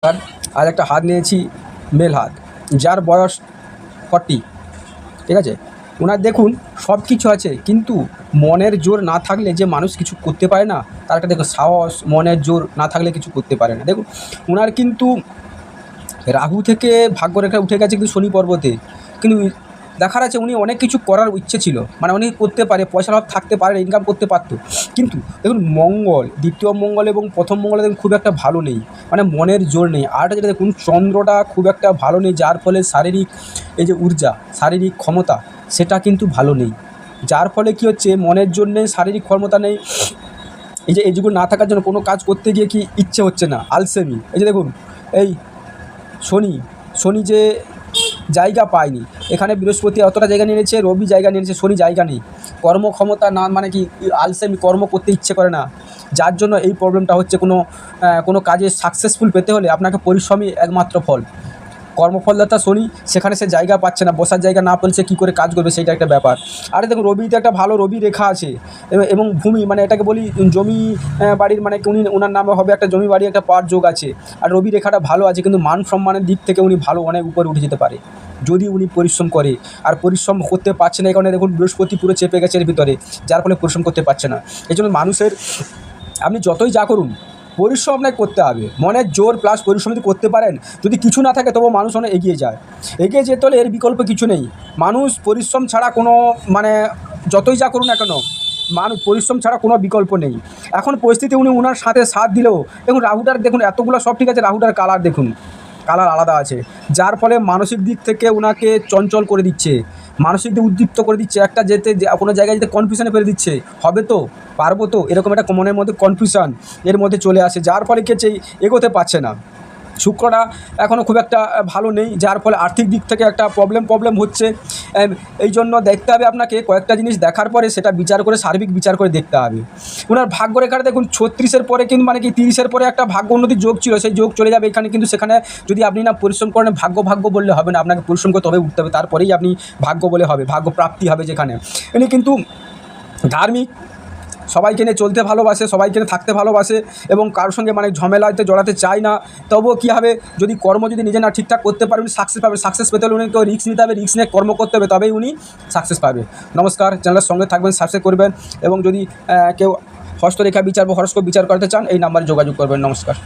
আর আর একটা হাত নিয়েছি, মেল হাত, যার বয়স 40, ঠিক আছে। ওনার দেখুন সব কিছু আছে, কিন্তু মনের জোর না থাকলে যে মানুষ কিছু করতে পারে না, তার একটা দেখো সাহস, মনের জোর না থাকলে কিছু করতে পারে না। দেখুন ওনার কিন্তু রাহু থেকে ভাগ্যরেখা উঠে গেছে কিন্তু শনি পর্বতে, কিন্তু দেখার আছে উনি অনেক কিছু করার ইচ্ছে ছিল, মানে উনি করতে পারে, পয়সার অভাব থাকতে পারে, ইনকাম করতে পারতো, কিন্তু দেখুন মঙ্গল, দ্বিতীয় মঙ্গল এবং প্রথম মঙ্গলে দেখুন খুব একটা ভালো নেই, মানে মনের জোর নেই। আরটা যেটা দেখুন চন্দ্রটা খুব একটা ভালো নেই, যার ফলে শারীরিক এই যে ঊর্জা, শারীরিক ক্ষমতা সেটা কিন্তু ভালো নেই, যার ফলে কী হচ্ছে মনের জোর নেই, শারীরিক ক্ষমতা নেই। এই যে এইগুলো না থাকার জন্য কোনো কাজ করতে গিয়ে কি ইচ্ছে হচ্ছে না, আলসেমি। এই যে দেখুন এই শনি, শনি যে জায়গা পায়নি, এখানে বৃহস্পতি অতটা জায়গা নিয়ে নিয়েছে, রবি জায়গা নিয়ে নিয়েছে, শনি জায়গা নেই, কর্মক্ষমতা না, মানে কি আলসেমি, কর্ম করতে ইচ্ছে করে না, যার জন্য এই প্রবলেমটা হচ্ছে। কোনো কাজে সাকসেসফুল পেতে হলে আপনাকে পরিশ্রমই একমাত্র ফল। কর্মফলদাতা শনি, সেখানে সে জায়গা পাচ্ছে না, বসার জায়গা না পেলে সে কী করে কাজ করবে, সেইটা একটা ব্যাপার। আরে দেখুন রবিতে একটা ভালো রবি রেখা আছে, এবং ভূমি, মানে এটাকে বলি জমি বাড়ির, মানে উনি ওনার নামে হবে একটা জমি বাড়ি, একটা পাওয়ার যোগ আছে। আর রবি রেখাটা ভালো আছে, কিন্তু মান সম্মানের দিক থেকে উনি ভালো, অনেক উপরে উঠে যেতে পারে যদি উনি পরিশ্রম করে। আর পরিশ্রম করতে পারছে না, এই কারণে দেখুন বৃহস্পতি পুরো চেপে গেছে এর ভিতরে, যার ফলে পরিশ্রম করতে পারছে না। এই জন্য মানুষের, আপনি যতই যা করুন পরিশ্রম আপনাকে করতে হবে, মনের জোর প্লাস পরিশ্রম যদি করতে পারেন, যদি কিছু না থাকে তবুও মানুষ অনেক এগিয়ে যায়, এগিয়ে যেতে হলে এর বিকল্প কিছু নেই। মানুষ পরিশ্রম ছাড়া কোনো, মানে যতই যা করুন না কেন, মানুষ পরিশ্রম ছাড়া কোনো বিকল্প নেই। এখন পরিস্থিতি উনি ওনার সাথে সাথ দিলেও দেখুন রাহুটার, দেখুন এতগুলো সব ঠিক আছে, রাহুটার কালার দেখুন, কালার আলাদা আছে, যার ফলে মানসিক দিক থেকে ওনাকে চঞ্চল করে দিচ্ছে, মানসিক দিক উদ্দীপ্ত করে দিচ্ছে, একটা যেতে কোনো জায়গায় যেতে কনফিউশনে ফেলে দিচ্ছে, হবে তো, পারবো তো, এরকম একটা মনের মধ্যে কনফিউশন এর মধ্যে চলে আসে, যার ফলে কে এগোতে পারছে না। শুক্রটা এখনও খুব একটা ভালো নেই, যার ফলে আর্থিক দিক থেকে একটা প্রবলেম হচ্ছে। এই জন্য দেখতে হবে আপনাকে কয়েকটা জিনিস, দেখার পরে সেটা বিচার করে, সার্বিক বিচার করে দেখতে হবে। ওনার ভাগ্যরেখাটা দেখুন 36-এর পরে, কিন্তু মানে কি 30-এর পরে একটা ভাগ্য উন্নতির যোগ ছিল, সেই যোগ চলে যাবে এখানে, কিন্তু সেখানে যদি আপনি না পরিশ্রম করেন, ভাগ্য বললে হবে না, আপনাকে পরিশ্রম করে তবে উঠতে হবে, তারপরেই আপনি ভাগ্য বলে হবে, ভাগ্য প্রাপ্তি হবে যেখানে। ইনি কিন্তু ধার্মিক, সবাইকে নিয়ে চলতে ভালোবাসে, সবাইকে নিয়ে থাকতে ভালোবাসে, এবং কারোর সঙ্গে মানে ঝামেলাতে জড়াতে চায় না। তবুও কী হবে, যদি কর্ম যদি নিজে না ঠিকঠাক করতে পারে, উনি সাকসেস পাবে। সাকসেস পেতে হলে উনি তো রিস্ক নিতে হবে, রিস্ক নিয়ে কর্ম করতে হবে, তবেই উনি সাকসেস পাবে। নমস্কার, চ্যানেলের সঙ্গে থাকবেন, সাবস্ক্রাইব করবেন, এবং যদি কেউ হস্তরেখা বিচার বা হরস্কোপ বিচার করতে চান, এই নাম্বারে যোগাযোগ করবেন। নমস্কার।